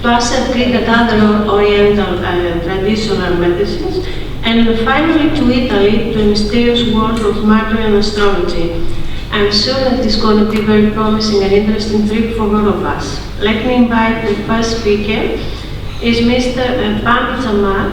plus a Greek and other Oriental traditional medicines, and finally to Italy, to the mysterious world of matter and astrology. I'm sure that it's going to be very promising and interesting trip for all of us. Let me invite the first speaker, is Mr. Bammi Jamal,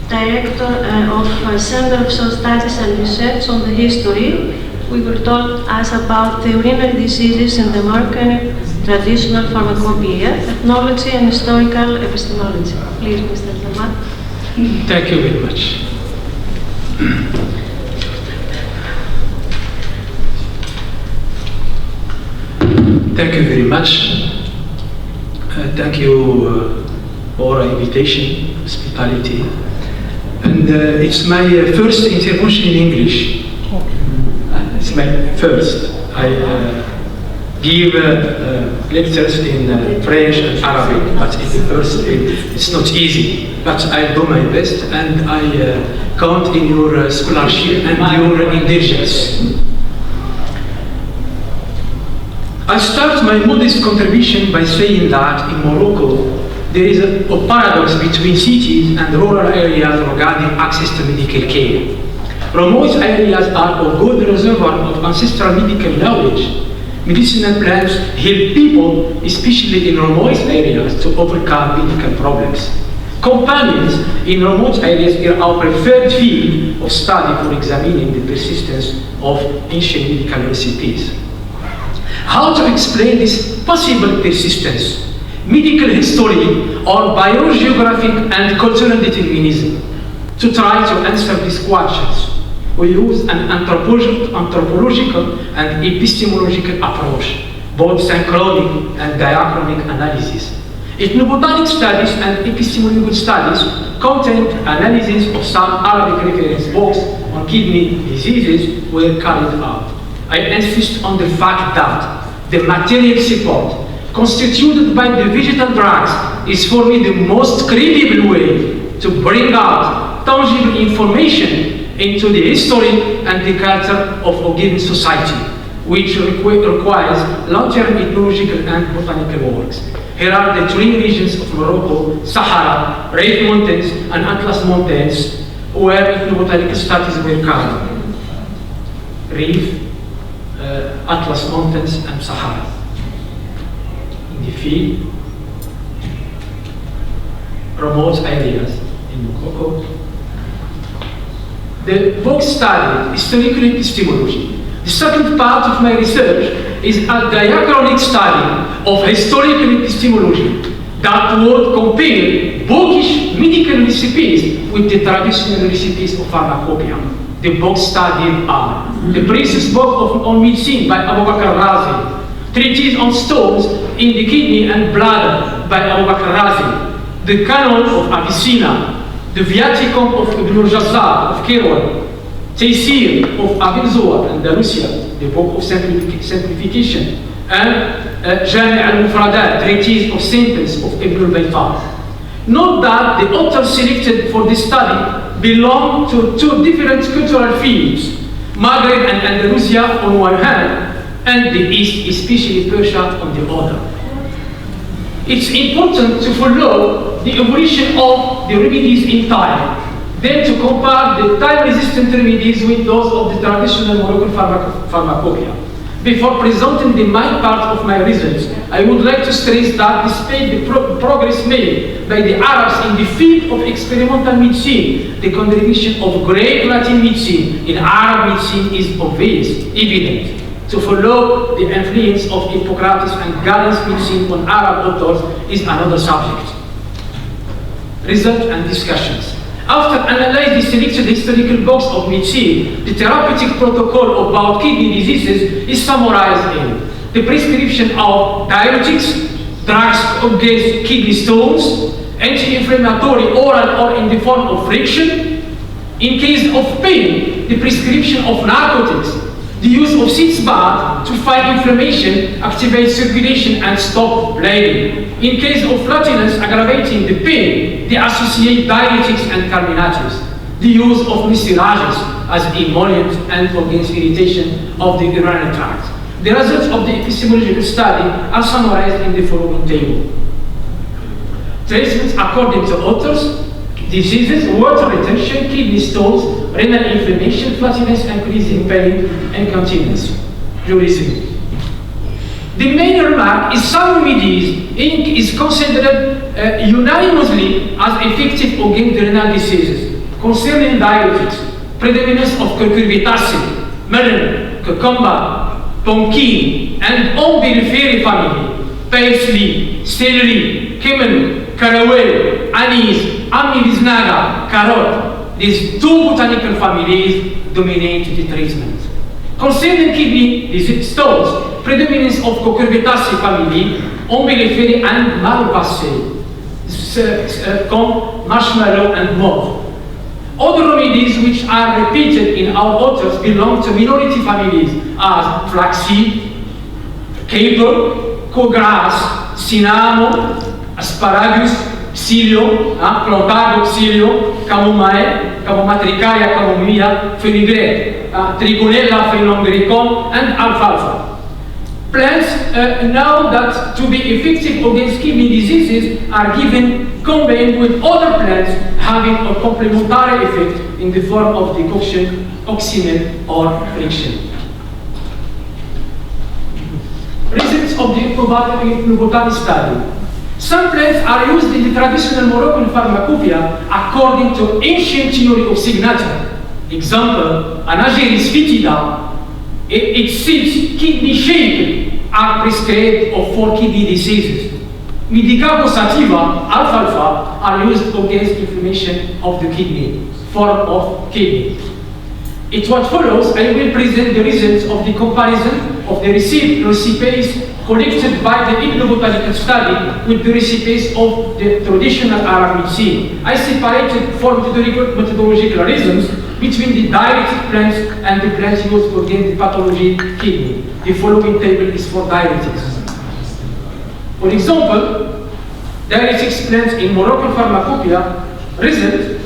Director of Center of Social Studies and Research on the History. We will talk us about the urinary diseases in the Moroccan traditional pharmacopoeia, ethnology and historical epistemology. Please, Mr. Jamal. Thank you very much. Thank you very much. Thank you for invitation, hospitality. And it's my first intervention in English. It's my first. I give lectures in French and Arabic, but it's the first. It's not easy, but I do my best, and I count in your scholarship and your indulgence. I start my modest contribution by saying that in Morocco there is a paradox between cities and rural areas regarding access to medical care. Remote areas are a good reservoir of ancestral medical knowledge. Medicinal plants help people, especially in remote areas, to overcome medical problems. Companions in remote areas are our preferred field of study for examining the persistence of ancient medical recipes. How to explain this possible persistence? Medical history or biogeographic and cultural determinism? To try to answer these questions, we use an anthropological and epistemological approach, both synchronic and diachronic analysis. Ethnobotanic studies and epistemological studies content analysis of some Arabic reference books on kidney diseases were carried out. I insist on the fact that the material support constituted by the vegetal drugs is for me the most credible way to bring out tangible information into the history and the culture of a given society, which requires long-term ethnological and botanical works. Here are the three regions of Morocco: Sahara, Rif Mountains, and Atlas Mountains, where ethnobotanical studies were carried. Rif, Atlas Mountains, and Sahara. In the field, remote areas in Morocco. The book studied historical epistemology. The second part of my research is a diachronic study of historical epistemology that would compare bookish medical recipes with the traditional recipes of pharmacopoeia. The books studied are the Priest's Book on Medicine by Abu Bakr Razi, Treatise on Stones in the Kidney and Bladder by Abu Bakr Razi, the Canon of Avicenna, the Viaticum of Ibn al-Jazzar of Kirwan, Taysir of Abin Zuwar and Darusia, the Book of Simplification, and Jami' al-Mufradat, Treatise of Sentence of Ibn al-Baytar. Note that the authors selected for this study belong to two different cultural fields, Maghreb and Andalusia on one hand, and the East, especially Persia, on the other. It's important to follow the evolution of the remedies in time, then to compare the time-resistant remedies with those of the traditional Moroccan pharmacopoeia. Before presenting the main part of my results, I would like to stress that despite the progress made by the Arabs in the field of experimental medicine, the contribution of Greek Latin medicine in Arab medicine is obvious, evident. To follow the influence of Hippocrates and Galen's medicine on Arab authors is another subject. Result and discussions. After analyzing the selected historical books of medicine, the therapeutic protocol about kidney diseases is summarized in the prescription of diuretics, drugs against kidney stones, anti-inflammatory oral or in the form of friction. In case of pain, the prescription of narcotics, the use of sitz bath to fight inflammation, activate circulation, and stop bleeding. In case of flatulence aggravating the pain, the associate diuretics and carminatives. The use of mucilages as emollient and against irritation of the urinary tract. The results of the epistemological study are summarized in the following table. Treatments according to authors: diseases, water retention, kidney stones, renal inflammation, flatulence, increasing pain, and continuous urine. The main remark is some remedies is considered unanimously as effective against renal diseases. Concerning diuretics, predominance of cucurbitacea, melon, cucumber, pumpkin, and umbelliferae family, parsley, celery, cumin, caraway, anise, amivisnaga, carrot. These two botanical families dominate the treatment. Concerning kidney disease stones, predominance of cucurbitacea family, umbelliferae, and malvaceae, come marshmallow and mauve. Other remedies which are repeated in our authors belong to minority families as flaxseed, caper, cowgrass, cinnamon, asparagus, psyllium, plantago, psyllium, chamomile, camomatricaria, camomilla, fenugrec, trigonella, phenolgricum, and alfalfa. Plants know that to be effective against kidney diseases are given combined with other plants having a complementary effect in the form of decoction, oxymel, or friction. Results of the ethnobotany study. Some plants are used in the traditional Moroccan pharmacopoeia according to ancient theory of signature. Example, Anageris fetida, its seeds, kidney-shaped, are prescribed for kidney diseases. Medicago sativa, alfalfa, are used against inflammation of the kidney, form of kidney. It what follows, I will present the results of the comparison of the recipes collected by the ethnobotanical study with the recipes of the traditional Arab medicine. I separated for methodological reasons between the diuretic plants and the plants used for against the pathology kidney. The following table is for diuretics. For example, diuretics plants in Moroccan pharmacopoeia result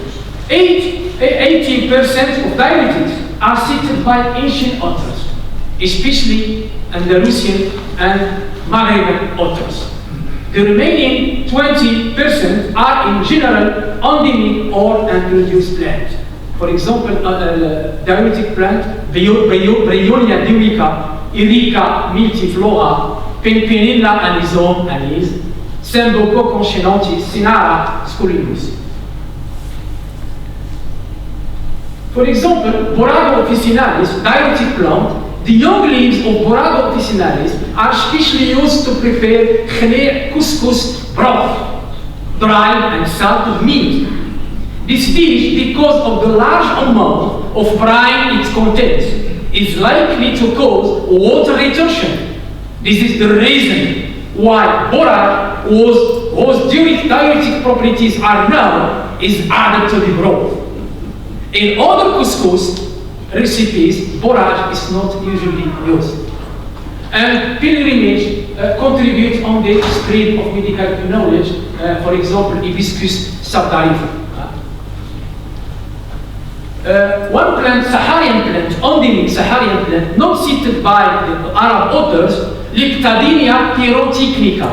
80% of diuretics are cited by ancient authors, especially Andalusian and Maghrebian authors. The remaining 20% are in general endemic or introduced plants. For example, diuretic plant, Bryonia dumica, Erica multiflora, Pimpinella anisum anis, Sambuco conchinentis, Sinara scolinus. For example, Borago officinalis, diuretic plant, the young leaves of Borago officinalis are specially used to prepare khne couscous broth, dry and salted meat. This dish, because of the large amount of brine it contains, is likely to cause water retention. This is the reason why borage, whose diuretic properties are known, is added to the broth. In other couscous recipes, borage is not usually used. And pilgrimage contributes on the spread of medical knowledge, for example, hibiscus subdarifa. One plant, Saharian plant, endemic Saharian plant, not cited by the Arab authors, Lictadinia pyrotechnica.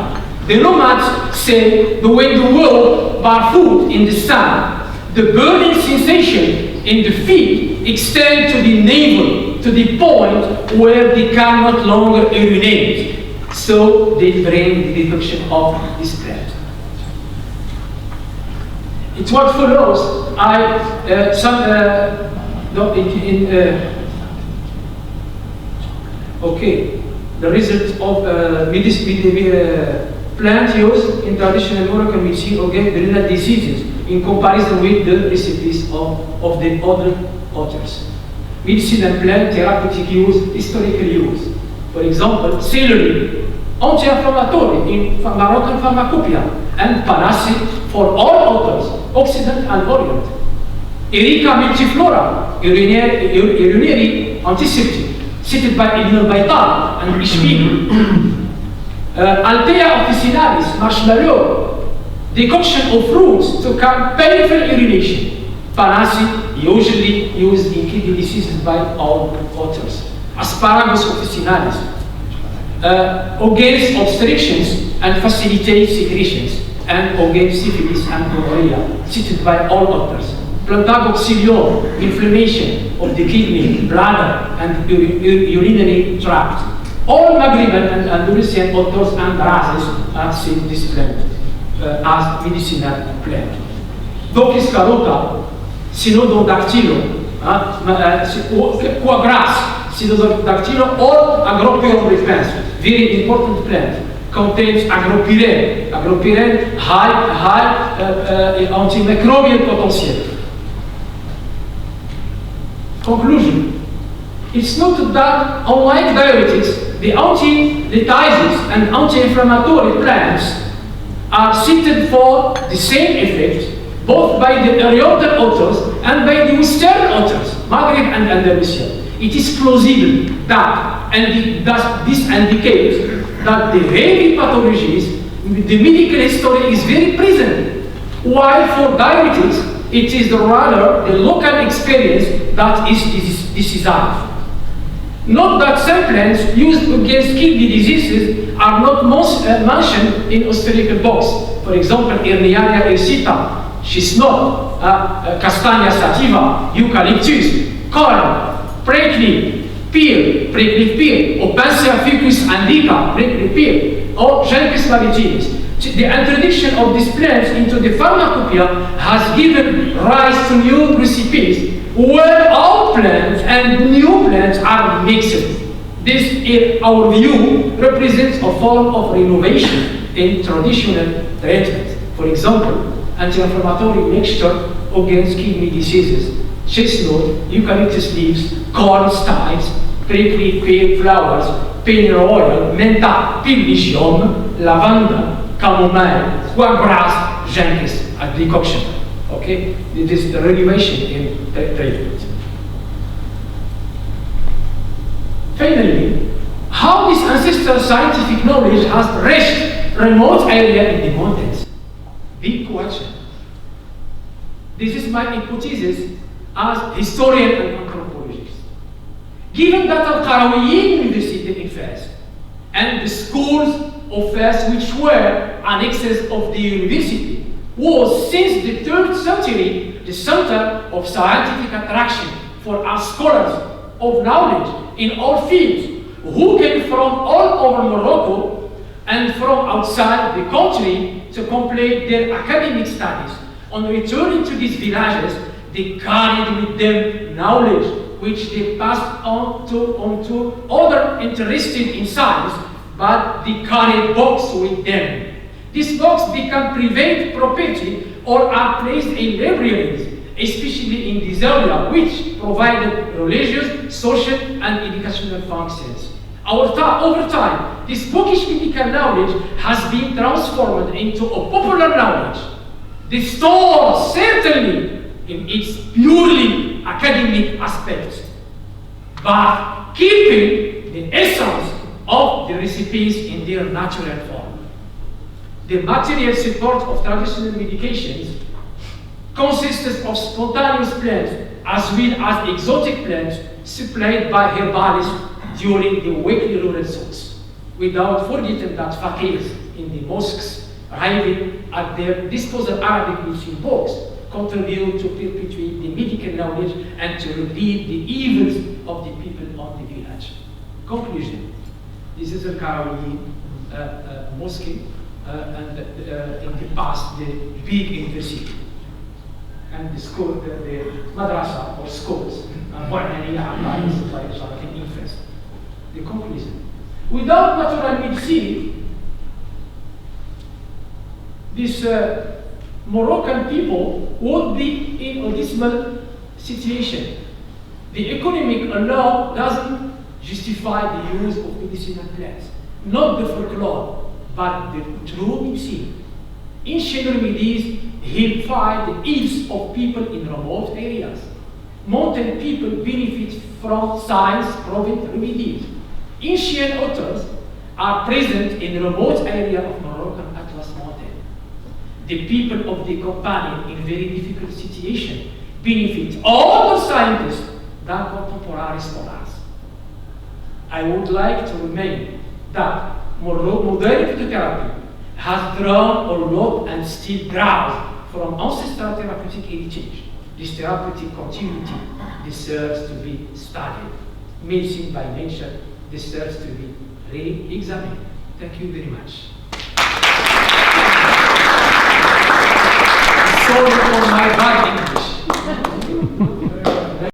The nomads say that when the wolves bar food in the sun, the burning sensation in the feet extends to the navel, to the point where they can no longer urinate. So they bring the deduction of this plant. It's what follows. The result of plant use in traditional Moroccan medicine against renal diseases in comparison with the recipes of the other authors. Medicine and plant therapeutic use, historical use. For example, celery, anti-inflammatory in Moroccan pharmacopoeia, and panacea for all authors, Occident and Orient. Erica multiflora, urinary antiseptic, cited by Ibn al-Baytar and Ishmael. Altea officinalis, marshmallow, decoction of fruits to calm painful urination. Panacea, usually used in kidney diseases by all authors. Asparagus officinalis, against obstructions and facilitates secretions. and against syphilis and gonorrhea, cited by all authors. Plantagoxilium, inflammation of the kidney, bladder, and urinary tract. All Maghriban and Andalusian authors and razes have seen this plant as medicinal plant. Docis carota, Synododactylo, quagras, Synododactylo, or Agropyrum repens, very important plant. Contains agropyren. Agropyren high antimicrobial potential. Conclusion. It's noted that unlike diuretics, the anti-lytises and anti-inflammatory plants are cited for the same effect both by the Oriental authors and by the Western authors, Maghreb and Andalusia. It is plausible that, and this indicates that the heavy pathologies, the medical history is very present, while for diuretics, it is rather the local experience that is decisive. Note that some plants used against kidney diseases are not mentioned in historical books. For example, Herniaria hircita, Chisnot, Castanea sativa, Eucalyptus, corn, prickly pear, or Panacea ficus indica, prickly pear, or Genicus maritimus. The introduction of these plants into the pharmacopoeia has given rise to new recipes where old plants and new plants are mixed. This, in our view, represents a form of renovation in traditional treatment. For example, anti-inflammatory mixture against kidney diseases, chestnut, eucalyptus leaves, corn stalks, prickly pear flowers, pennyroyal, menta, pillicium, lavender, chamomile, quagras, Genicus, a decoction. Okay, it is the renovation in treatment. Finally, how this ancestral scientific knowledge has reached remote area in the mountains? Big question. This is my hypothesis as historian and anthropologist. Given that Al-Qarawiyyin University in Fez and the schools of Fez which were annexes of the university was since the 3rd century the center of scientific attraction for our scholars of knowledge in all fields who came from all over Morocco and from outside the country to complete their academic studies. On returning to these villages, they carried with them knowledge which they passed on to others interested in science, but they carried books with them. These books become private property or are placed in libraries, especially in this area, which provided religious, social, and educational functions. Over time, this bookish medical knowledge has been transformed into a popular knowledge, restored certainly in its purely academic aspects, but keeping the essence of the recipes in their natural form. The material support of traditional medications consists of spontaneous plants as well as exotic plants supplied by herbalists during the weekly rural soaks, without forgetting that faqirs in the mosques having at their disposal Arabic medicine books contribute to perpetuate the medical knowledge and to relieve the evils of the people of the village. Conclusion. This is a Qarawiyyin mosque and in the past the big university and the school, the madrasa or schools, infants. The conclusion. Without natural medicine, this Moroccan people would be in a dismal situation. The economic law doesn't justify the use of medicinal plants, not the folklore, but the true medicine. Ancient remedies help fight the ills of people in remote areas. Mountain people benefit from science-proven remedies. Ancient authors are present in the remote area of Moroccan Atlas Mountain. The people of the Campania in very difficult situation benefit all the scientists than contemporary scholars. I would like to remind that modern phytotherapy has drawn or not and still draws from ancestral therapeutic heritage. This therapeutic continuity deserves to be studied. Medicine by nature deserves to be re-examined. Thank you very much. Sorry for my writing.